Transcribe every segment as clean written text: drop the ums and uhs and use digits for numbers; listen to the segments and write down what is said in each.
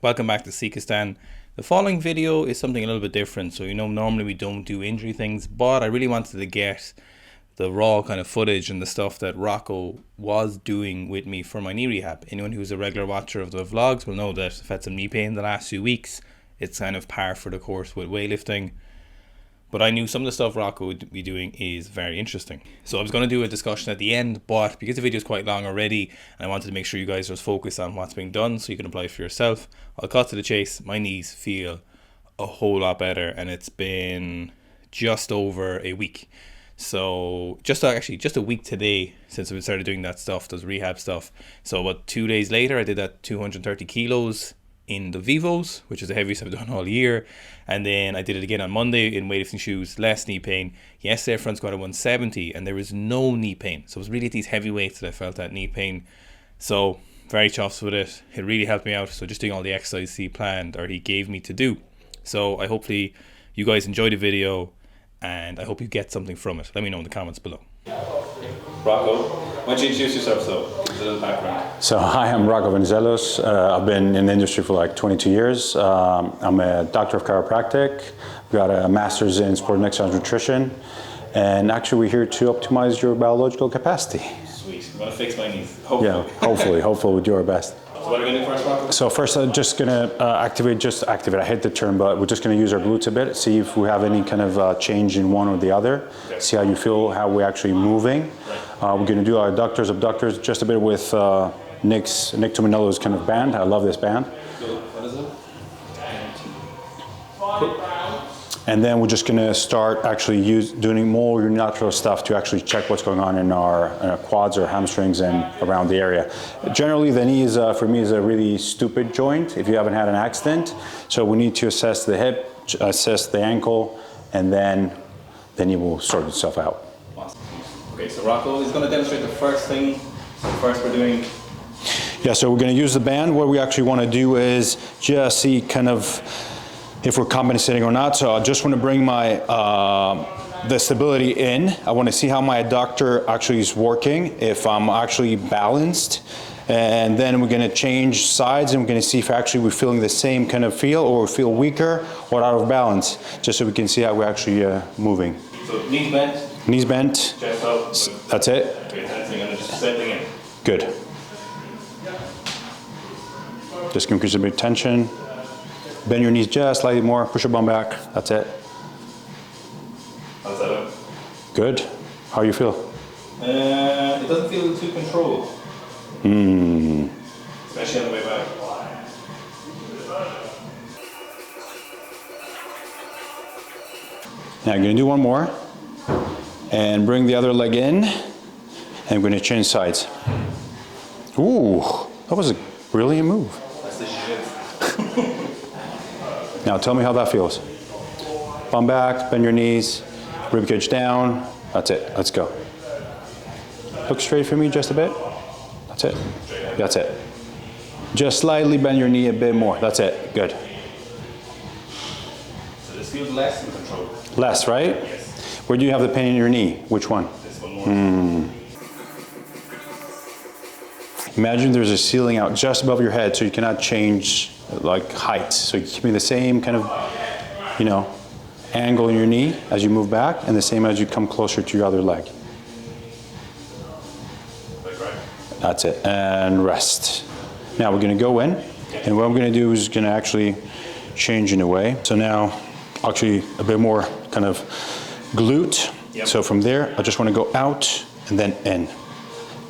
Welcome back to Sikistan. The following video is something a little bit different. So normally we don't do injury things, but I really wanted to get the raw kind of footage and the stuff that Rocco was doing with me for my knee rehab. Anyone who's a regular watcher of the vlogs will know that I've had some knee pain the last few weeks. It's kind of par for the course with weightlifting. But I knew some of the stuff Rocco would be doing is very interesting. So I was going to do a discussion at the end, but because the video is quite long already, and I wanted to make sure you guys are focused on what's being done so you can apply for yourself, I'll cut to the chase. My knees feel a whole lot better, and it's been just over a week. So just a week today since we started doing that stuff, those rehab stuff. So about 2 days later, I did that 230 kilos in the Vivos, which is the heaviest I've done all year. And then I did it again on Monday in weightlifting shoes, less knee pain. Yesterday front squat at 170 and there was no knee pain. So it was really at these heavy weights that I felt that knee pain. So very chuffed with it. It really helped me out. So just doing all the exercises he planned or he gave me to do. So I hopefully you guys enjoy the video and I hope you get something from it. Let me know in the comments below. Rocco, why don't you introduce yourself a little background? So hi, I'm Rocco Vanzellos. I've been in the industry for like 22 years. I'm a doctor of chiropractic. Got a master's in sport and exercise nutrition. And actually we're here to optimize your biological capacity. Sweet, I'm gonna fix my knees, hopefully. Yeah, hopefully we'll do our best. So what are we gonna do first, Rocco? So first I'm just gonna activate, I hate the term, but we're just gonna use our glutes a bit, see if we have any kind of change in one or the other, okay. See how you feel, how we're actually moving. Right. We're gonna do our adductors, abductors, just a bit with Nick Tominello's kind of band. I love this band. What is it? And then we're just gonna start actually doing more unilateral stuff to actually check what's going on in our quads or hamstrings and around the area. Generally, the knee is, for me, is a really stupid joint if you haven't had an accident. So we need to assess the hip, assess the ankle, and then the knee will sort itself out. Awesome. Okay, so Rocco is gonna demonstrate the first thing. So first we're doing... Yeah, so we're gonna use the band. What we actually wanna do is just see kind of if we're compensating or not. So I just want to bring my the stability in. I want to see how my adductor actually is working, if I'm actually balanced. And then we're going to change sides and we're going to see if actually we're feeling the same kind of feel or feel weaker or out of balance, just so we can see how we're actually moving. So knees bent. Knees bent. Chest up. That's it. Okay, just settling in. Good. Just increase a bit of tension. Bend your knees just slightly more, push your bum back, that's it. How's that look? Good. How you feel? It doesn't feel too controlled. Especially on the way back. Now you're gonna do one more. And bring the other leg in. And we're gonna change sides. Ooh, that was a brilliant move. That's the shit. Now tell me how that feels. Bum back, bend your knees, rib cage down. That's it, let's go. Look straight for me just a bit. That's it, that's it. Just slightly bend your knee a bit more. That's it, good. So this feels less in control. Less, right? Yes. Where do you have the pain in your knee? Which one? This one more. Imagine there's a ceiling out just above your head so you cannot change like height. So you keep the same kind of, angle in your knee as you move back and the same as you come closer to your other leg. Like right. That's it, and rest. Now we're gonna go in, and what I'm gonna do is gonna actually change in a way. So now, actually a bit more kind of glute. Yep. So from there, I just wanna go out and then in,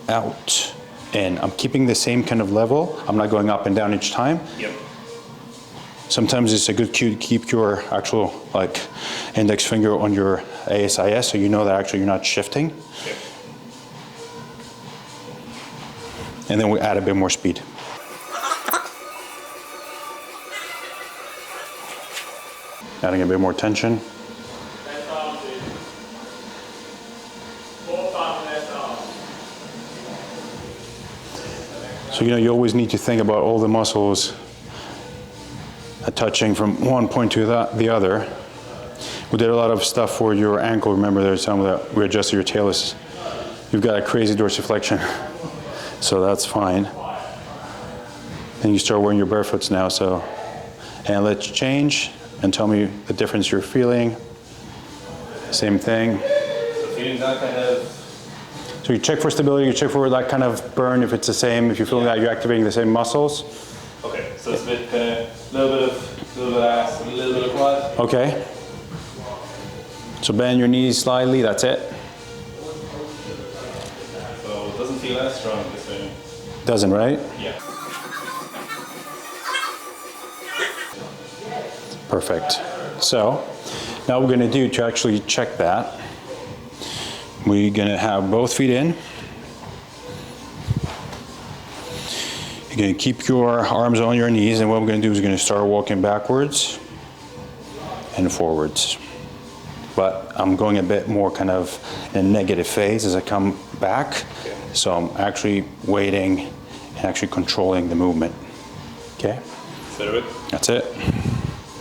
out, in. I'm keeping the same kind of level. I'm not going up and down each time. Yep. Sometimes it's a good cue to keep your actual index finger on your ASIS so you know that actually you're not shifting. Yep. And then we add a bit more speed. Adding a bit more tension. So you always need to think about all the muscles touching from one point to the other. We did a lot of stuff for your ankle. Remember there's some that we adjusted your talus. You've got a crazy dorsiflexion, so that's fine. And you start wearing your barefoots now, so. And let's change and tell me the difference you're feeling. Same thing. So feeling that kind of. So you check for stability, you check for that kind of burn, if it's the same, if you feel that you're activating the same muscles. Okay, so it's a bit kind of, a little bit of ass, a little bit of quad. Okay. So bend your knees slightly, that's it. So it doesn't feel as strong this way. Doesn't, right? Yeah. Perfect. So now what we're gonna do to actually check that, we're gonna have both feet in. You're gonna keep your arms on your knees, and what we're gonna do is we're gonna start walking backwards and forwards. But I'm going a bit more kind of in a negative phase as I come back. So I'm actually waiting and actually controlling the movement. Okay? Is that it? That's it.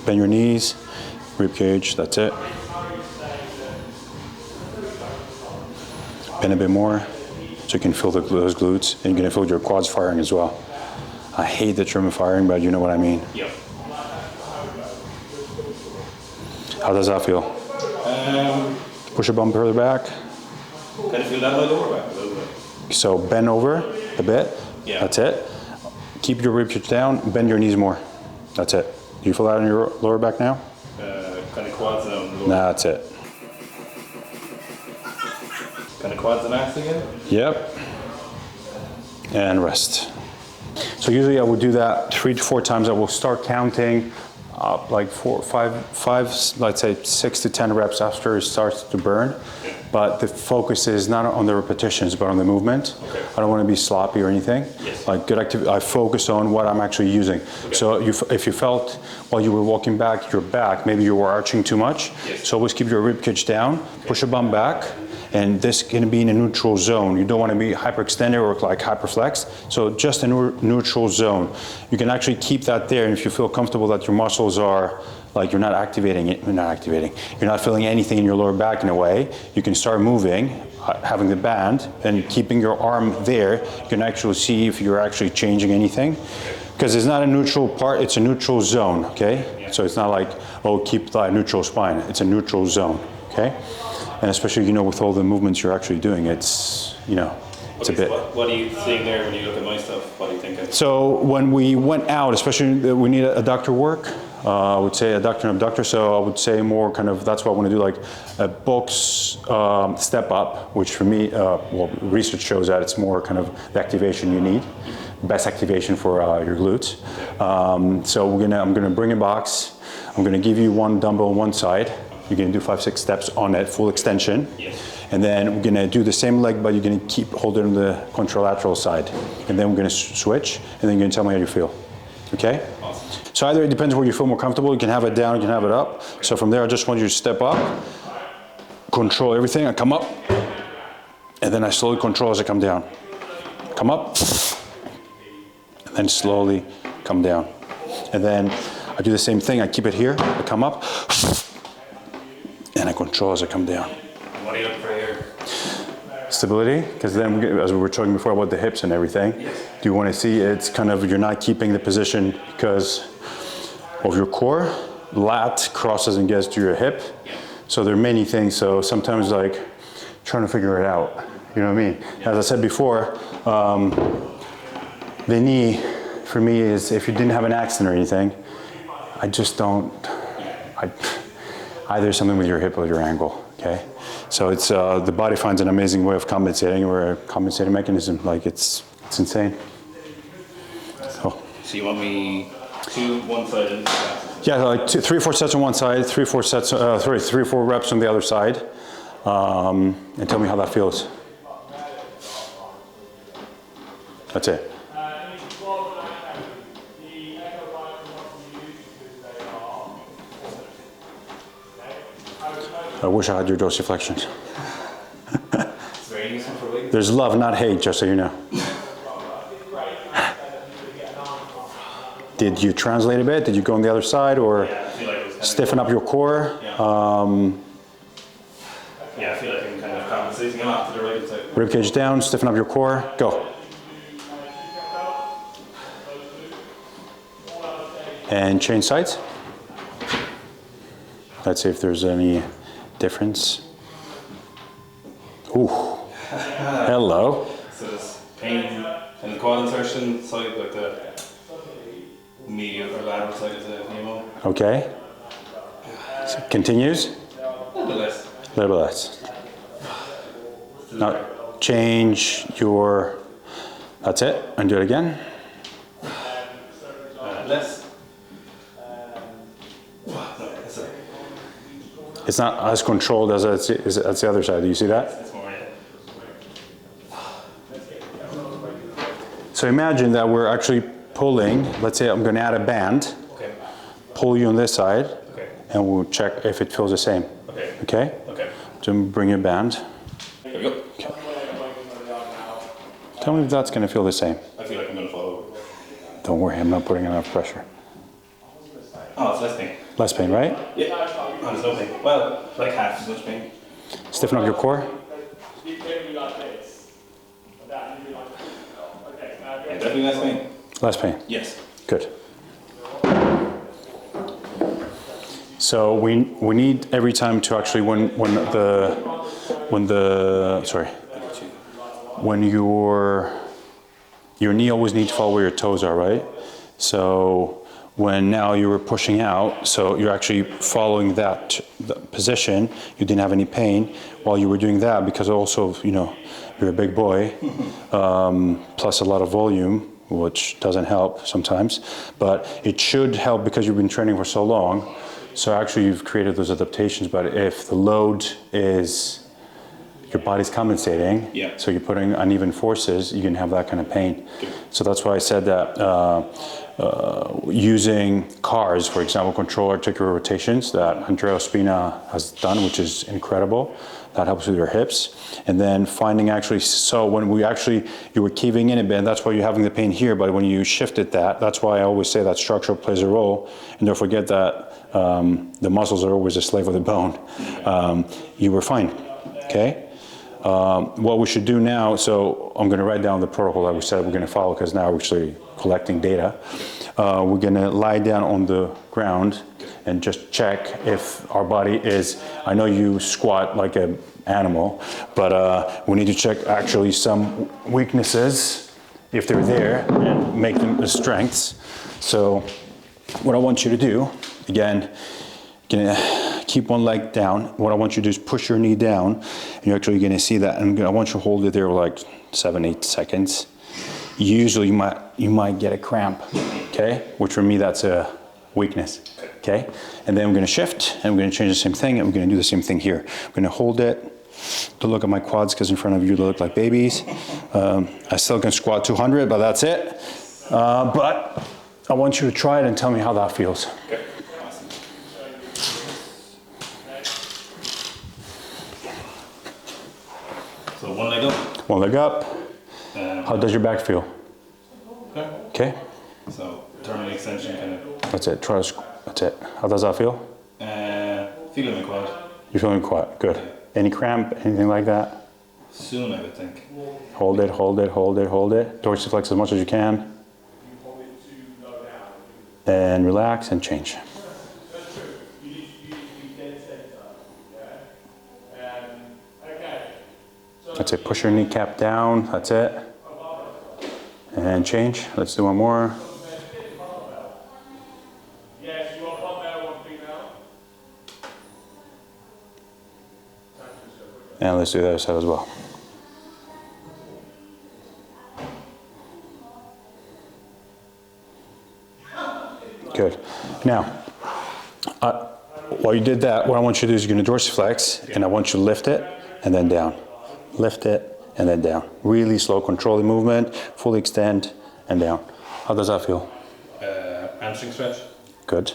Bend your knees, rib cage, that's it. Bend a bit more so you can feel those glutes, and you're gonna feel your quads firing as well. I hate the term firing, but you know what I mean. Yep. How does that feel? Push your bum further back. Kind of feel that in my lower back a little bit. So bend over a bit. Yeah. That's it. Keep your rib cage down, bend your knees more. That's it. Do you feel that in your lower back now? Kind of quads down. Nah, that's it. Kind of quads and ass again? Yep. And rest. So usually I would do that 3 to 4 times. I will start counting like 4, 5, let's say 6 to 10 reps after it starts to burn. But the focus is not on the repetitions, but on the movement. Okay. I don't want to be sloppy or anything. Yes. Like good activity, I focus on what I'm actually using. Okay. So if you felt while you were walking back, your back, maybe you were arching too much. Yes. So always keep your rib cage down, push your bum back, and this can be in a neutral zone. You don't want to be hyperextended or like hyperflexed. So just a neutral zone. You can actually keep that there, and if you feel comfortable that your muscles are like you're not activating it, you're not feeling anything in your lower back in a way, you can start moving, having the band, and keeping your arm there. You can actually see if you're actually changing anything. Because it's not a neutral part, it's a neutral zone, okay? So it's not like, oh, keep the neutral spine. It's a neutral zone, okay? And especially, you know, with all the movements you're actually doing, it's, you know, it's a bit. So what are you seeing there when you look at my stuff? What are you thinking? So when we went out, especially we need adductor work, I would say adductor and abductor, so I would say more kind of, that's what I want to do, like a box step up, which for me, well, research shows that it's more kind of the activation you need, best activation for your glutes. So I'm gonna bring a box, I'm gonna give you one dumbbell on one side, you're gonna do 5-6 steps on it, full extension. Yes. And then we're gonna do the same leg, but you're gonna keep holding on the contralateral side. And then we're gonna switch, and then you're gonna tell me how you feel, okay? Awesome. So either it depends where you feel more comfortable, you can have it down, you can have it up. So from there, I just want you to step up, control everything, I come up, and then I slowly control as I come down. Come up, and then slowly come down. And then I do the same thing, I keep it here, I come up, and I control as I come down. What are you looking for here? Stability, because then, as we were talking before about the hips and everything, Yes. do you want to see it's kind of, you're not keeping the position because of your core, lat crosses and gets to your hip. Yeah. So there are many things, so sometimes like trying to figure it out, you know what I mean? Yeah. As I said before, the knee for me is, if you didn't have an accident or anything, I just don't, either something with your hip or your ankle, okay? So it's, the body finds an amazing way of compensating, or a compensating mechanism, like it's insane. So you want me to one side and Yeah, like 3 or 4 sets on one side, 3 or 4 sets, 3 or 4 reps on the other side, and tell me how that feels. That's it. I wish I had your dorsiflexion. It's very useful for weight. There's love, not hate, just so you know. Did you translate a bit? Did you go on the other side, or Yeah, I feel like it was kind stiffen up your core? Yeah. Yeah, I feel like I'm kind of compensating off to the right side. Rib cage down, stiffen up your core, go. And change sides. Let's see if there's any difference. Ooh, hello. So this pain and the quad insertion side, like the medial or lateral side is the pneumo. Okay. So it continues. A little bit less. A little bit less. Now change your, that's it, and do it again. Less. It's not as controlled as that's the other side. Do you see that? It's more, yeah. So imagine that we're actually pulling, let's say I'm going to add a band, Okay. pull you on this side, Okay. and we'll check if it feels the same. Okay. Okay? Okay. So bring your band. There we go. Tell me if that's going to feel the same. I feel like I'm going to fall over. Don't worry, I'm not putting enough pressure. Oh, it's less pain. Less pain, right? Yeah. Oh, there's no pain. Well, like half as much pain. Stiffen up your core. Yeah, definitely less pain. Less pain. Yes. Good. So we need every time to actually when your knee always needs to follow where your toes are, right? So when now you were pushing out, so you're actually following that position, you didn't have any pain while you were doing that, because also, you know, you're a big boy, plus a lot of volume, which doesn't help sometimes, but it should help because you've been training for so long. So actually you've created those adaptations, but if the load is, your body's compensating, yeah. So you're putting uneven forces, you can have that kind of pain. So that's why I said that using CARs, for example, control articular rotations that Andrea Spina has done, which is incredible. That helps with your hips. And then finding actually, so when you were caving in a bit, that's why you're having the pain here, but when you shifted that, that's why I always say that structure plays a role. And don't forget that the muscles are always a slave of the bone. You were fine, okay? What we should do now, so I'm going to write down the protocol that we said we're going to follow, because now we're actually collecting data. We're going to lie down on the ground and just check if our body is, I know you squat like an animal, but we need to check actually some weaknesses, if they're there, and make them the strengths. So what I want you to do, again, keep one leg down. What I want you to do is push your knee down, and you're actually going to see that. And I want you to hold it there for like 7-8 seconds. Usually you might get a cramp, okay? Which for me, that's a weakness, okay? And then we're going to shift, and we're going to change the same thing, and we're going to do the same thing here. We're going to hold it. Don't look at my quads, because in front of you they look like babies. I still can squat 200, but that's it. But I want you to try it and tell me how that feels. Okay. So one leg up. One leg up. How does your back feel? Okay. Okay. So terminal extension kind of. That's it. That's it. How does that feel? Feeling my quad. You're feeling quite good. Any cramp? Anything like that? Soon, I would think. Hold it. Hold it. Hold it. Hold it. Dorsiflex as much as you can. And relax and change. That's it. Push your kneecap down. That's it. And change. Let's do one more. And let's do the other side as well. Good. Now, while you did that, what I want you to do is you're going to dorsiflex, and I want you to lift it and then down. Lift it and then down. Really slow, control the movement, fully extend and down. How does that feel? Hamstring stretch. Good.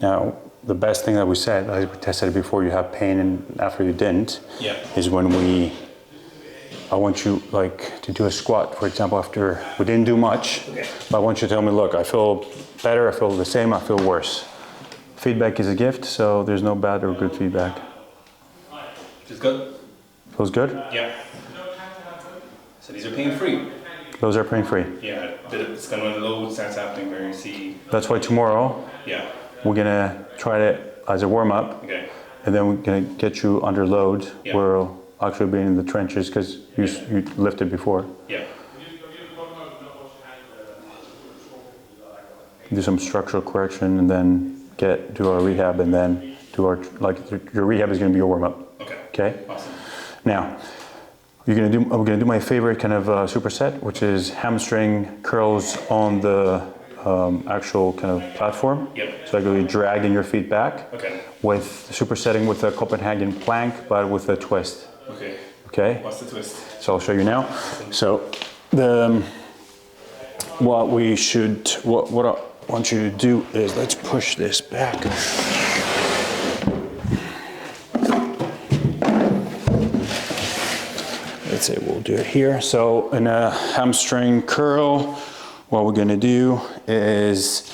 Now, the best thing that we said, like we tested it before you have pain and after you didn't, Yeah. is when I want you like to do a squat, for example, after we didn't do much, Okay. but I want you to tell me, look, I feel better, I feel the same, I feel worse. feedback is a gift, so there's no bad or good feedback. Which is good. Feels good? Yeah. So these are pain-free. Those are pain-free. Yeah, it's kind of when the load starts happening where you see... That's why tomorrow Yeah. we're gonna try it as a warm-up. Okay. And then we're gonna get you under load, Yeah. where you'll actually be in the trenches because you lifted before. Yeah. Do some structural correction and then do our rehab, and then do our, like, your rehab is gonna be your warm-up. Okay. Okay? Awesome. Now, we're gonna do my favorite kind of superset, which is hamstring curls on the actual kind of platform. Yep. So you're dragging your feet back. Okay. With supersetting with a Copenhagen Plank, but with a twist. Okay. Okay? What's the twist? So I'll show you now. So what I want you to do is, let's push this back. Let's say we'll do it here. So in a hamstring curl, what we're gonna do is,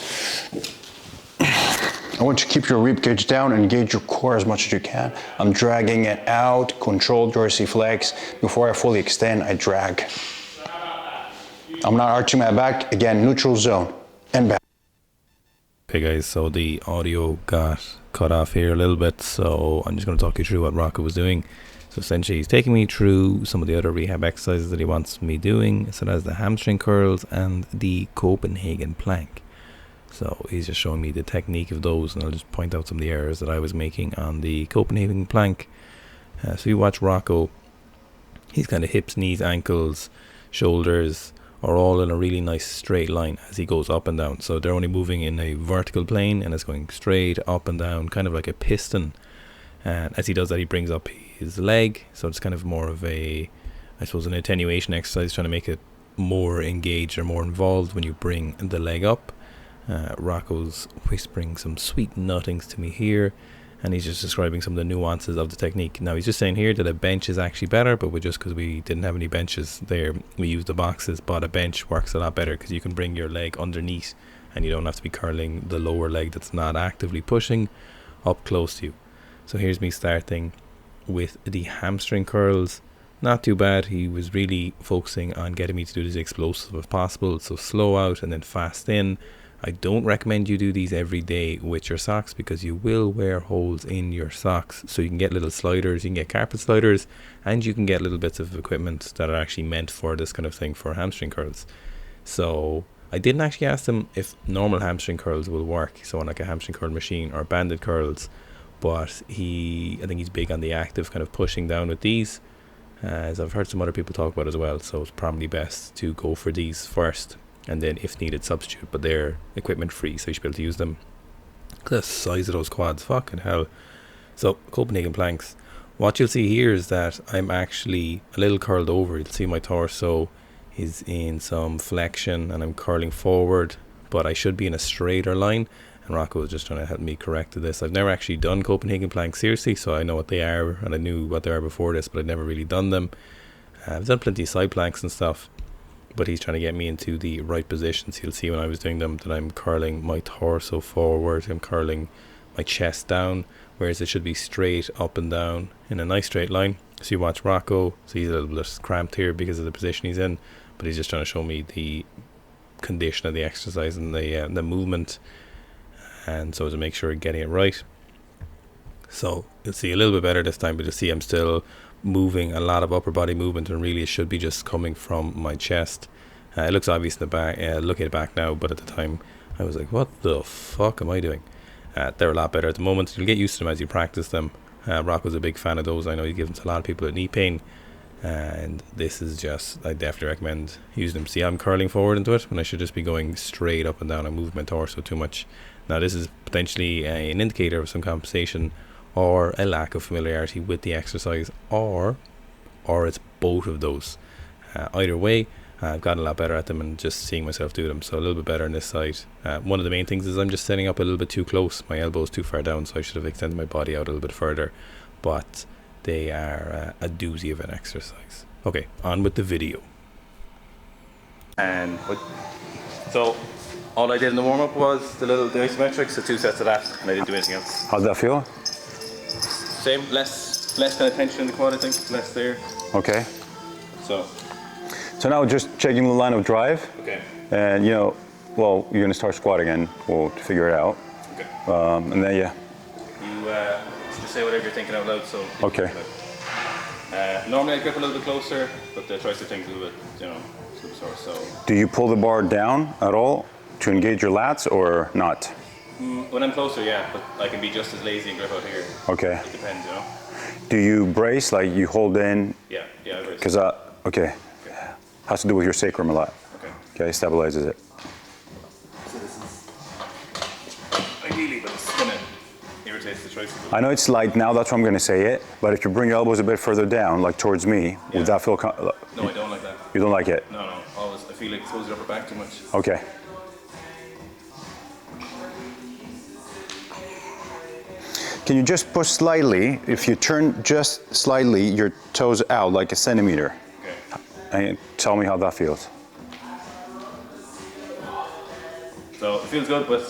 I want you to keep your rib cage down and engage your core as much as you can. I'm dragging it out, control dorsiflex. Before I fully extend, I drag. I'm not arching my back. Again, neutral zone and back. Okay guys, so the audio got cut off here a little bit, so I'm just going to talk you through what Rocco was doing. So essentially he's taking me through some of the other rehab exercises that he wants me doing. So that's the hamstring curls and the Copenhagen plank. So he's just showing me the technique of those, and I'll just point out some of the errors that I was making on the Copenhagen plank. So you watch Rocco, he's kind of hips, knees, ankles, shoulders are all in a really nice straight line as he goes up and down. So they're only moving in a vertical plane and it's going straight up and down, kind of like a piston. And as he does that, he brings up his leg. So it's kind of more of a, I suppose, an attenuation exercise, trying to make it more engaged or more involved when you bring the leg up. Rocco's whispering some sweet nothings to me here, and he's just describing some of the nuances of the technique. Now he's just saying here that a bench is actually better, but just because we didn't have any benches there, we used the boxes. But a bench works a lot better because you can bring your leg underneath and you don't have to be curling the lower leg that's not actively pushing up close to you. So here's me starting with the hamstring curls. Not too bad. He was really focusing on getting me to do this explosive if possible, so slow out and then fast in. I don't recommend you do these every day with your socks because you will wear holes in your socks. So you can get little sliders, you can get carpet sliders, and you can get little bits of equipment that are actually meant for this kind of thing, for hamstring curls. So I didn't actually ask him if normal hamstring curls will work, so on like a hamstring curl machine or banded curls, but I think he's big on the active kind of pushing down with these, as I've heard some other people talk about as well. So it's probably best to go for these first, and then if needed substitute, but they're equipment free, so you should be able to use them. The size of those quads, fucking hell. So Copenhagen planks, what you'll see here is that I'm actually a little curled over. You'll see my torso is in some flexion and I'm curling forward, but I should be in a straighter line, and Rocco was just trying to help me correct this. I've never actually done Copenhagen planks seriously, so I know what they are, and I knew what they are before this, but I'd never really done them. I've done plenty of side planks and stuff, but he's trying to get me into the right positions. You'll see when I was doing them that I'm curling my torso forward, I'm curling my chest down, whereas it should be straight up and down in a nice straight line. So you watch Rocco, so he's a little bit cramped here because of the position he's in, but he's just trying to show me the condition of the exercise and the movement, and so to make sure I'm getting it right. So you'll see a little bit better this time, but you'll see I'm still moving a lot of upper body movement, and really it should be just coming from my chest. It looks obvious in the back, looking at it back now, but at the time I was like, what the fuck am I doing? They're a lot better at the moment. You'll get used to them as you practice them. Rocco's a big fan of those. I know he gives them to a lot of people with knee pain, and this is just, I definitely recommend using them. See, I'm curling forward into it when I should just be going straight up and down. I move my torso too much. Now this is potentially an indicator of some compensation or a lack of familiarity with the exercise, or it's both of those. Either way, I've gotten a lot better at them and just seeing myself do them, so a little bit better on this side. One of the main things is I'm just setting up a little bit too close. My elbow is too far down, so I should have extended my body out a little bit further, but they are a doozy of an exercise. Okay, on with the video. And so All I did in the warm-up was the isometrics, the 2 sets of that, and I didn't do anything else. How'd that feel? Same, less kind of tension in the quad, I think, less there. Okay. So now just checking the line of drive. Okay. And well, you're gonna start squatting and we'll figure it out. Okay. And then You just say whatever you're thinking out loud. So. Okay. Normally I grip a little bit closer, but the tricep thing's a little bit, sore. So. Do you pull the bar down at all to engage your lats or not? When I'm closer, yeah, but I can be just as lazy and grip out here. Okay. It depends, Do you brace, like you hold in? Yeah, I brace. Because, okay. Has to do with your sacrum a lot. Okay, stabilizes it. So this is ideally, but it's gonna irritate the tricep. I know it's light now, that's why I'm gonna say it, but if you bring your elbows a bit further down, like towards me, would that feel, No, I don't like that. You don't like it? No, always, I feel like it exposes your upper back too much. Okay. Can you just push slightly, if you turn just slightly your toes out, like a centimeter, and tell me how that feels. So it feels good, but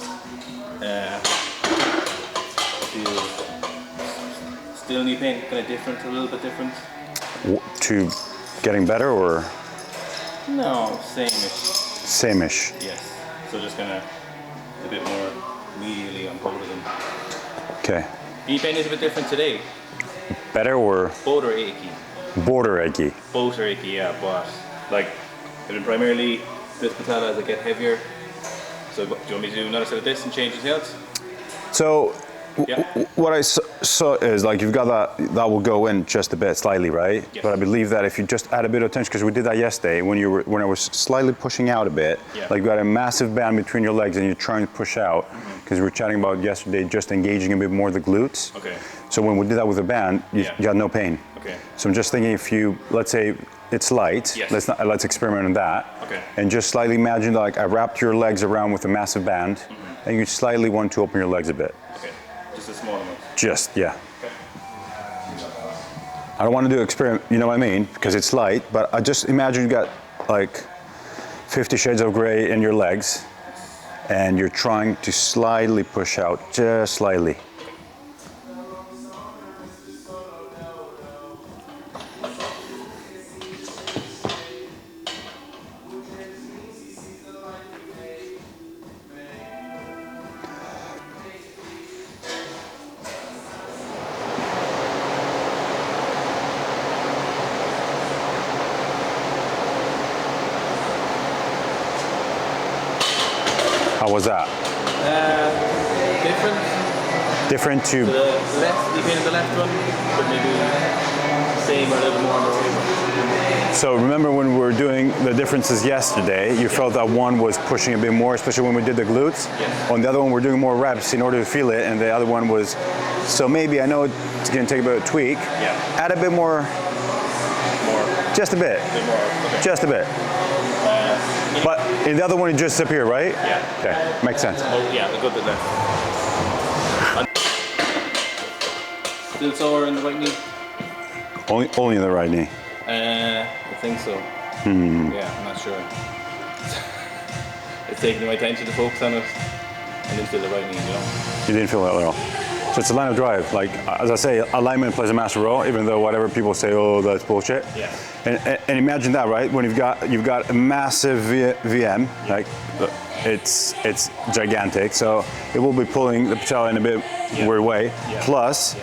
feels still knee pain, kind of different, a little bit different. To getting better or? No, same-ish. Same-ish. Yes. So just kind of a bit more medially on both of them. Okay. Knee pain is a bit different today. Better or? Both are achy. Border achy. Both are achy, yeah, but like I've been primarily this patella as I get heavier. So do you want me to do another set of this and change anything else? So Yeah. what I saw is like you've got that will go in just a bit slightly, right? Yes. But I believe that if you just add a bit of tension, because we did that yesterday when I was slightly pushing out a bit, like you got a massive band between your legs and you're trying to push out, because we were chatting about yesterday just engaging a bit more the glutes. Okay. So when we did that with a band, you got no pain. Okay. So I'm just thinking if you, let's say it's light, Yes. let's experiment on that. Okay. And just slightly imagine like I wrapped your legs around with a massive band and you slightly want to open your legs a bit. Okay. Just a small amount. Just, yeah. Okay. I don't want to do experiment, you know what I mean? Because it's light, but I just imagine you got like 50 shades of gray in your legs and you're trying to slightly push out, just slightly. How was that? Different. Different to The left, you painted the left one, but maybe same or a little more on the right one. So remember when we were doing the differences yesterday, you felt that one was pushing a bit more, especially when we did the glutes. Yes. On the other one, we're doing more reps in order to feel it, and the other one was, so maybe I know it's going to take a bit of a tweak. Yeah. Add a bit more, just a bit, More. Okay. just a bit. But in the other one, it just disappeared, right? Yeah. Okay, makes sense. Oh yeah, a good bit left. Still sore in the right knee? Only in the right knee. I think so. Yeah, I'm not sure. It's taking my attention to focus on it. I didn't feel the right knee, You didn't feel that at all. So it's a line of drive. Like, as I say, alignment plays a massive role, even though whatever people say, oh, that's bullshit. Yeah. And imagine that, right? When you've got a massive VM, like it's gigantic, so it will be pulling the patella in a bit weird way. Yeah. Plus,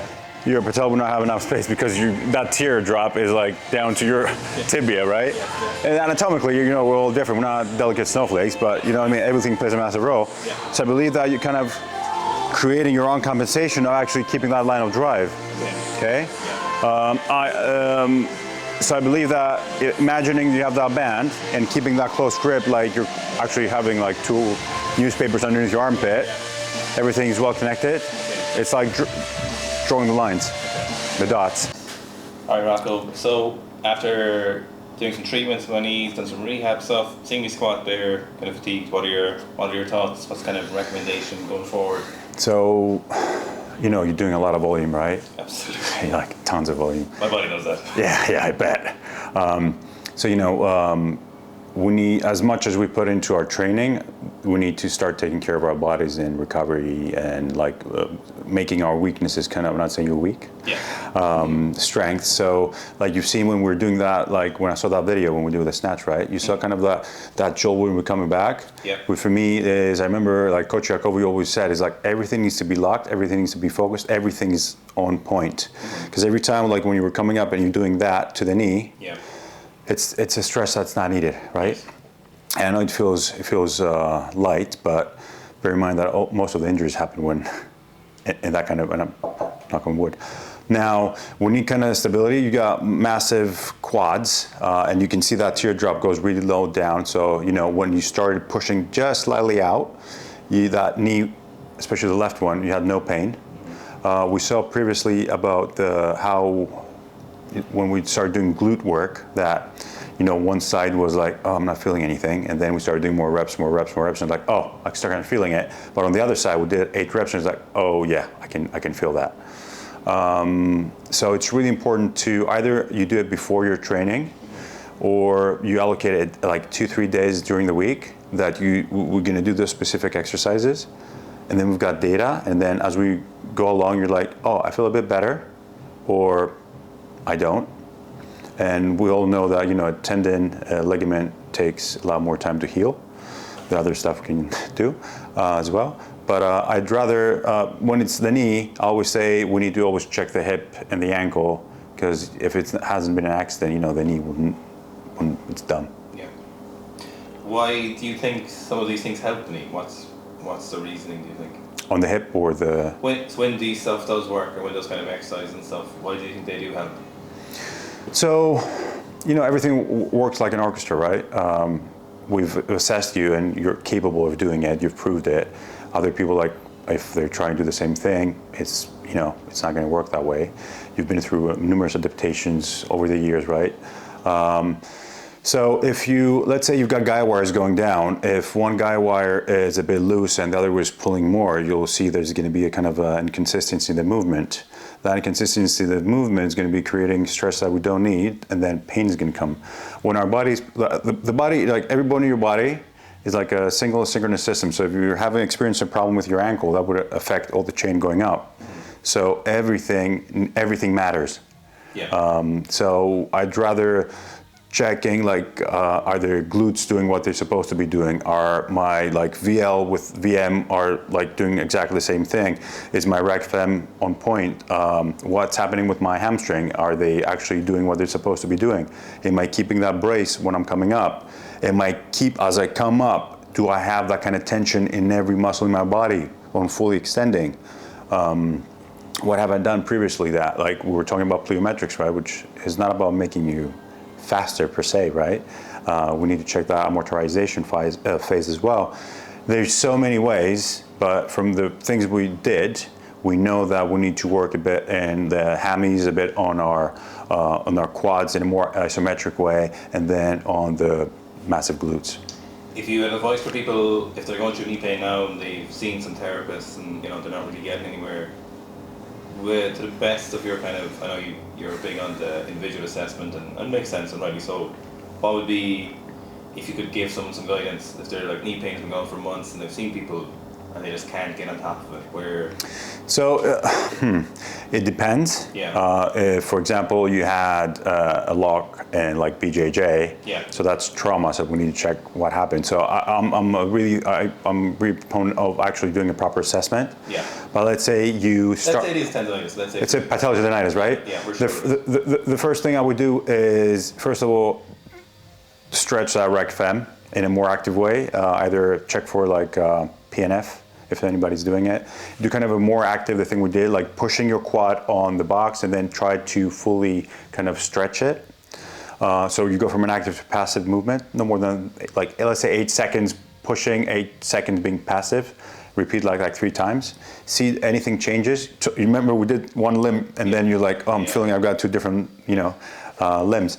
your patella will not have enough space because that teardrop is like down to your tibia, right? And anatomically, we're all different. We're not delicate snowflakes, but you know what I mean. Everything plays a massive role. So I believe that you kind of creating your own compensation of actually keeping that line of drive. Okay. So I believe that imagining you have that band and keeping that close grip, like you're actually having like two newspapers underneath your armpit, everything is well connected. It's like drawing the lines, the dots. All right, Rocco. So after doing some treatments for my knees, done some rehab stuff, seeing me squat there, kind of fatigued. What are your thoughts? What's kind of recommendation going forward? So, you're doing a lot of volume, right? Absolutely. Like tons of volume. My body knows that. Yeah, I bet. So we need, as much as we put into our training, we need to start taking care of our bodies in recovery and like making our weaknesses kind of, I'm not saying you're weak, strength. So like you've seen when we're doing that, like when I saw that video when we do the snatch, right? You saw kind of that jolt when we're coming back. Yeah. But for me is, I remember like Coach Rocco always said, is like everything needs to be locked, everything needs to be focused, everything is on point. Because every time, like when you were coming up and you're doing that to the knee, it's a stress that's not needed, right? And I know it feels light, but bear in mind that most of the injuries happen when in that kind of, and I'm knock on wood. Now, when you need kind of stability, you got massive quads, and you can see that teardrop goes really low down. So, you know, when you started pushing just slightly out, that knee, especially the left one, you had no pain. We saw previously about how when we started doing glute work that, you know, one side was like, oh, I'm not feeling anything. And then we started doing more reps, and like, oh, I started feeling it. But on the other side, we did 8 reps and it's like, oh yeah, I can feel that. So it's really important to either you do it before your training or you allocate it like 2-3 days during the week that we're gonna do those specific exercises. And then we've got data. And then as we go along, you're like, oh, I feel a bit better, or I don't. And we all know that, you know, a tendon, ligament takes a lot more time to heal. The other stuff can do as well. But I'd rather, when it's the knee, I always say we need to always check the hip and the ankle, because if it hasn't been an accident, you know, the knee wouldn't it's done. Yeah. Why do you think some of these things help the knee? What's the reasoning, do you think? On the hip or the... When these stuff does work, or when those kind of exercises and stuff, why do you think they do help? So, you know, everything works like an orchestra, right? We've assessed you and you're capable of doing it, you've proved it. Other people, like, if they're trying to do the same thing, it's, you know, it's not gonna work that way. You've been through numerous adaptations over the years, right? So if let's say you've got guy wires going down, if one guy wire is a bit loose and the other is pulling more, you'll see there's gonna be a kind of inconsistency in the movement. That inconsistency in the movement is going to be creating stress that we don't need, and then pain is going to come. When our bodies, the body, like every bone in your body is like a single synchronous system. So if you're having experienced a problem with your ankle, that would affect all the chain going up. So everything matters. Yeah. So I'd rather checking like are their glutes doing what they're supposed to be doing? Are my like VL with VM are like doing exactly the same thing? Is my rec fem on point? What's happening with my hamstring? Are they actually doing what they're supposed to be doing? Am I keeping that brace when I'm coming up? Am I as I come up, do I have that kind of tension in every muscle in my body when I'm fully extending? What have I done previously that, like we were talking about plyometrics, right? Which is not about making you faster per se, right? We need to check the amortization phase as well. There's so many ways, but from the things we did, we know that we need to work a bit in the hammies, a bit on our quads in a more isometric way, and then on the massive glutes. If you had advice for people, if they're going through knee pain now and they've seen some therapists and, you know, they're not really getting anywhere, to the best of your kind of, I know you're big on the individual assessment and makes sense, and rightly so, what would be, if you could give someone some guidance, if they're like knee pain has been going for months and they've seen people and they just can't get on top of it, where? So it depends. Yeah. If, for example, you had a lock and like BJJ, yeah. So that's trauma. So we need to check what happened. So I'm a really proponent of actually doing a proper assessment. Yeah. But let's say you start. Let's say it is tendonitis. Let's say it's a patellotendinitis, right? Yeah, we're sure. The first thing I would do is, first of all, stretch that rec fem in a more active way. Either check for like PNF. If anybody's doing it, do kind of a more active, the thing we did, like pushing your quad on the box and then try to fully kind of stretch it. So you go from an active to passive movement, no more than like, let's say 8 seconds pushing, 8 seconds being passive. Repeat like 3 times. See anything changes. So you remember we did one limb and then you're like, oh, I'm feeling I've got 2 different, you know, limbs.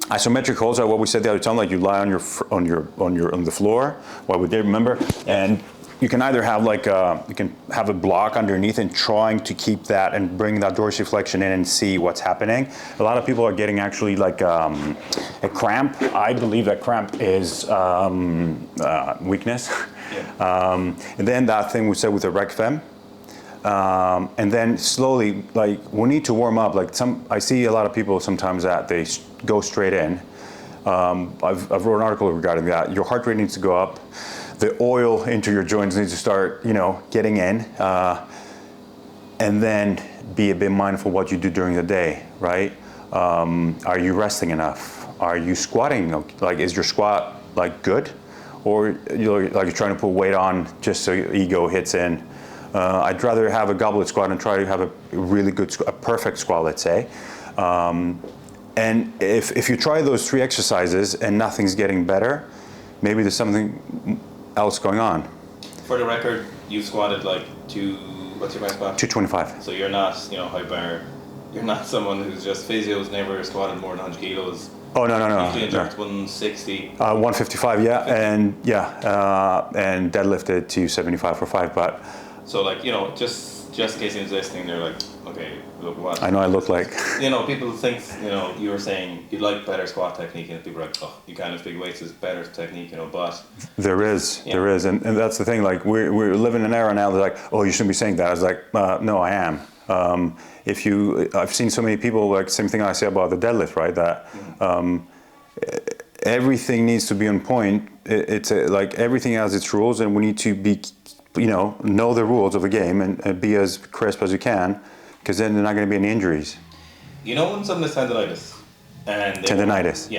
Isometric holds are what we said the other time, like you lie on the floor, what we did, remember? And you can either have like you can have a block underneath and trying to keep that and bring that dorsiflexion in and see what's happening. A lot of people are getting actually like a cramp. I believe that cramp is weakness. Yeah. And then that thing we said with the rec fem. And then slowly, like we need to warm up. Like I see a lot of people sometimes that they go straight in. I've wrote an article regarding that. Your heart rate needs to go up. The oil into your joints needs to start, getting in. And then be a bit mindful what you do during the day, right? Are you resting enough? Are you squatting? Like, is your squat like good? Or you're trying to put weight on just so your ego hits in? I'd rather have a goblet squat and try to have a really good, a perfect squat, let's say. And if you try those 3 exercises and nothing's getting better, maybe there's something else going on. For the record, you've squatted like what's your best squat? 225. So you're not, high bar. You're not someone who's just physio, who's never squatted more than 100 kilos. Oh, no. Usually inject 160. 155, yeah, and deadlifted to 75 for 5, but. So just in case anyone's listening, they're like, okay, look what. I know I look like. People think, you were saying you'd like better squat technique, and people are like, oh, you can't lift big weights is better technique, but. There is, and that's the thing, like we're living in an era now that's like, oh, you shouldn't be saying that. I was like, no, I am. I've seen so many people, like same thing I say about the deadlift, right? That everything needs to be on point. It's like everything has its rules, and we need to be, know the rules of the game and be as crisp as you can, because then there's not going to be any injuries. When someone has tendonitis, Tendonitis.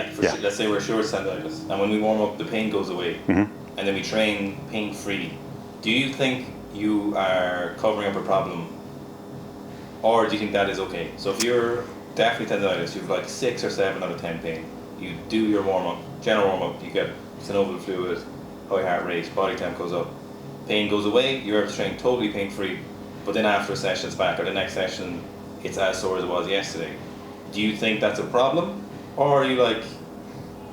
Let's say we're sure it's tendonitis, and when we warm up, the pain goes away, and then we train pain-free. Do you think you are covering up a problem, or do you think that is okay? So if you're definitely tendonitis, you've like 6 or 7 out of 10 pain. You do your warm-up, general warm-up, you get synovial fluid, high heart rate, body temp goes up. Pain goes away, you're able to train totally pain-free, but then after a session it's back, or the next session it's as sore as it was yesterday. Do you think that's a problem, or are you like,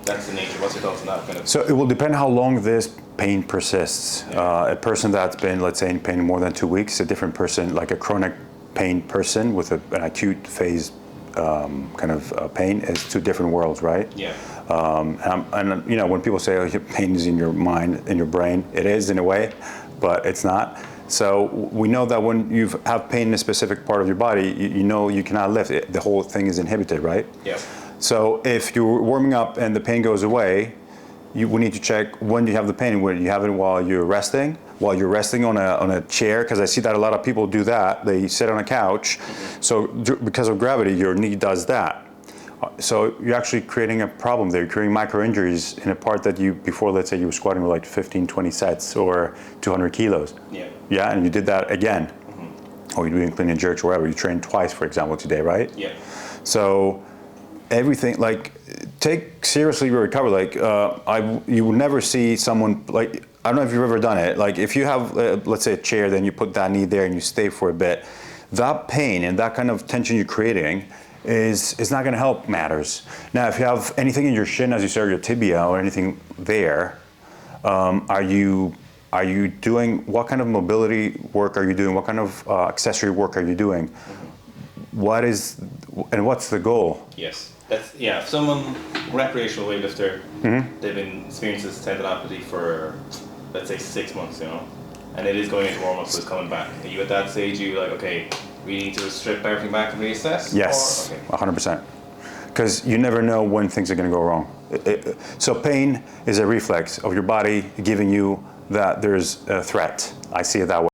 that's the nature? What's your thoughts on that kind of? So it will depend how long this pain persists. A person that's been, let's say, in pain more than 2 weeks, a different person, like a chronic pain person with an acute phase pain, is 2 different worlds, right? Yeah. And when people say, oh, your pain is in your mind, in your brain, it is in a way, but it's not. So we know that when you have pain in a specific part of your body, you cannot lift it. The whole thing is inhibited, right? Yeah. So if you're warming up and the pain goes away, we need to check when do you have the pain. When you have it while you're resting on a chair, because I see that a lot of people do that. They sit on a couch. So because of gravity, your knee does that. So you're actually creating a problem there. You're creating micro injuries in a part that before, let's say you were squatting with like 15, 20 sets or 200 kilos. Yeah. Yeah, and you did that again. Or you're doing clean and jerks or whatever. You trained twice, for example, today, right? Yeah. So everything, like, take seriously your recovery. Like, you would never see someone, like, I don't know if you've ever done it. Like, if you have, let's say, a chair, then you put that knee there and you stay for a bit. That pain and that kind of tension you're creating is not going to help matters. Now, if you have anything in your shin, as you said, your tibia or anything there, are you doing, what kind of mobility work are you doing? What kind of accessory work are you doing? What's the goal? Yes. If someone, recreational weightlifter, they've been experiencing this tendinopathy for, let's say, 6 months, and it is going into warm-up, so it's coming back. Are you at that stage, you're like, okay, we need to strip everything back and reassess? Yes, okay. 100%. Because you never know when things are going to go wrong. So pain is a reflex of your body giving you that there's a threat. I see it that way.